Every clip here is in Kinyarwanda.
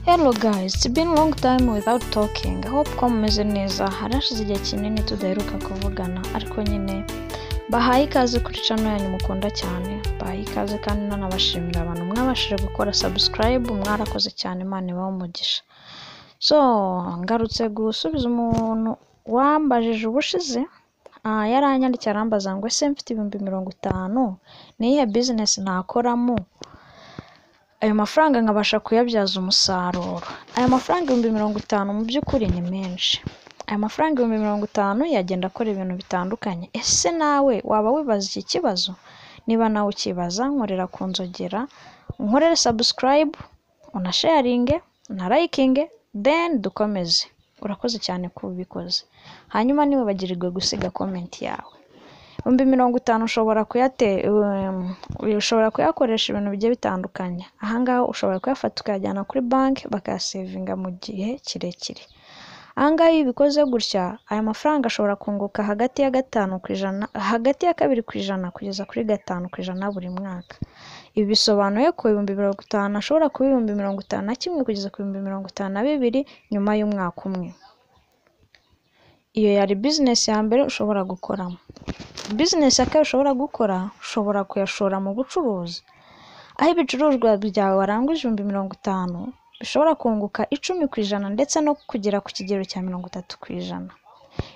Hello guys, it's been a long time without talking. I hope ko mumeze neza. Harashize igihe kinini tudaheruka kuvugana, ariko nyine bahaye ikaze kuri channel yanyu mukunda cyane. Bahaye ikaze kandi nanabashimira abantu mwabashije gukora subscribe, mwarakoze cyane, Imana ibahe umugisha. So, ngarutse gusubiza umuntu wambajije ubushize. Yaranyandikiye arambaza ngo ese mfite 50,000 niyihe business nakoramo ayo mafaranga nkabasha kuyabyaza umusaruro. Ayo mafaranga 50,000 mu by'ukuri ni menshi. Ayo mafaranga 50,000 yagenda akora ibintu bitandukanye. Ese nawe waba wibaza iki kibazo? Niba nawe ukibaza, nkorera kunzogera, nkorere subscribe, unasharinge, unalikinge, then dukomeze. Urakoze cyane kubikoze. Hanyuma niba bagirirwe gusiga comment yawe. 50,000 ushobora kuyakoresha ibintu bigiye bitandukanye. Ahangaho ushobora kuyafata ukajyana kuri bank bakasavinga mu gihe kirekire. Ahangaho ibikoze gutya, aya mafaranga ashobora kunguka hagati ya 5% hagati ya 2% kugeza kuri 5% buri mwaka. Ibi bisobanuye ko 50,000 ashobora kuba 51,000 kugeza ku 52,000 nyuma y'umwaka umwe. Iyo yari business ya mbere ushobora gukoramo. Business akaye ushobora gukora, ushobora kuyashora mu bucuruzi. Aho ibicuruzwa byawe waranguje 50,000 bishobora kunguka 10% ndetse no kugera ku kigero cya 30%.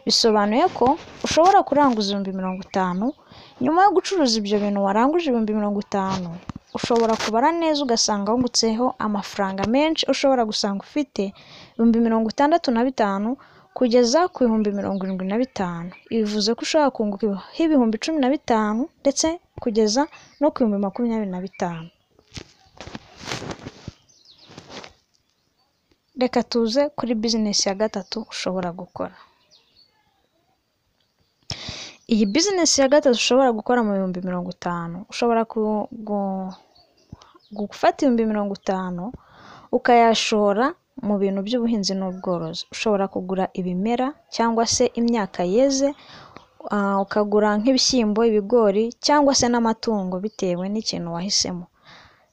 Bisobanuye ko ushobora kuranguza 50,000 nyuma yo gucuruza ibyo bintu waranguje 50,000 ushobora kubara neza ugasanga wungutseho amafaranga menshi. Ushobora gusanga ufite 65,000 kugeza ku 75,000. Bivuze ko ushobora kunguka 15,000 ndetse kugeza no ku 25,000. Reka tuze kuri business ya gatatu ushobora gukora. Iyi business ya gatatu ushobora gukora mu 50,000, ushobora gufata 50,000 ukayashora mu bintu by'ubuhinzi n'ubworozi. Ushobora kugura ibimera cyangwa se imyaka yeze, ukagura nk'ibishyimbo, ibigori cyangwa se n'amatungo bitewe n'ikintu wahisemo.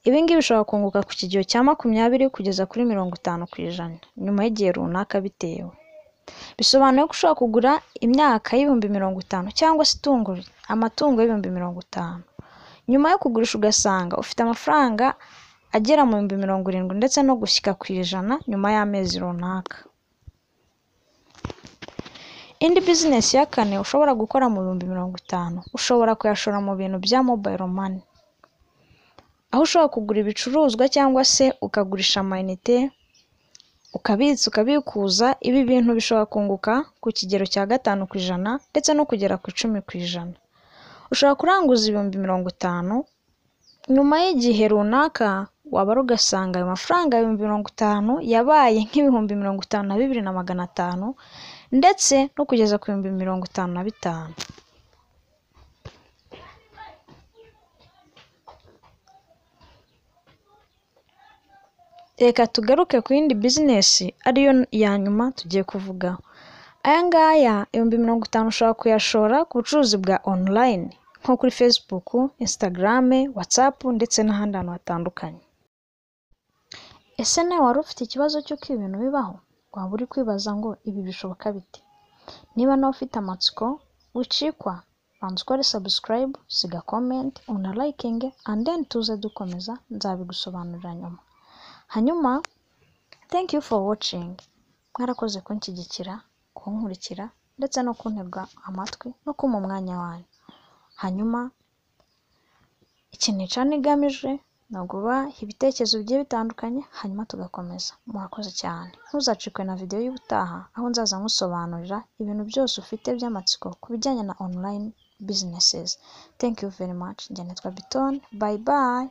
Ibi ngibi bishobora kunguka ku kigero cya 20 kugeza kuri 50% nyuma y'igihe runaka bitewe. Bisobanuye ko ushobora kugura imyaka y'50,000 cyangwa se amatungo y'50,000. Nyuma yo kugurisha ugasanga ufite amafaranga agera mu 70,000 ndetse no gushyika ku 100 nyuma y'amezi runaka. Indi business ya kane ushobora gukora mu 50,000 ushobora kuyashora mu bintu bya mobile money. Aho ushobora kugura ibicuruzwa cyangwa se ukagurisha amayinite, ukabitsa ukabikuza. Ibi bintu bishobora kunguka ku kigero cya 5% ndetse no kugera ku 10%. Ushobora kuranguza 50,000 nyuma y'igihe runaka wabara ugasanga ayo mafaranga 50,000 yabaye nk'ibihumbi52,500 ndetse no kugeza ku 55,000. Reka tugaruke ku yindi business ariyo ya nyuma tugiye kuvuga. Aya ngaya 50,000 ushobora kuyashora ku bucuruzi bwa online nko kuri Facebook, Instagram, WhatsApp ndetse n'ahandi hantu hatandukanye. Ese nawe wari ufite ikibazo cy'uko ibintu bibaho? Waba uri kwibaza ngo ibi bishoboka bite? Niba nawe ufite amatsiko, wicikwa, banza ukore subscribe, siga comment, unalikinge, and then tuze dukomeza, nzabigusobanurira nyuma. Hanyuma, thank you for watching. Mwarakoze kunshyigikira, kunkurikira ndetse no kuntega amatwi no kumpa umwanya wanyu. Hanyuma, ikintu cyane igamije naguba ibitekerezo bigiye bitandukanye, hanyuma tugakomeza. Murakoze cyane. Ntuzacikwe na video y'ubutaha aho nzaza nkusobanurira ibintu byose ufite by'amatsiko ku bijyanye na online businesses. Thank you very much. Njye nitwa Biton. Bye bye.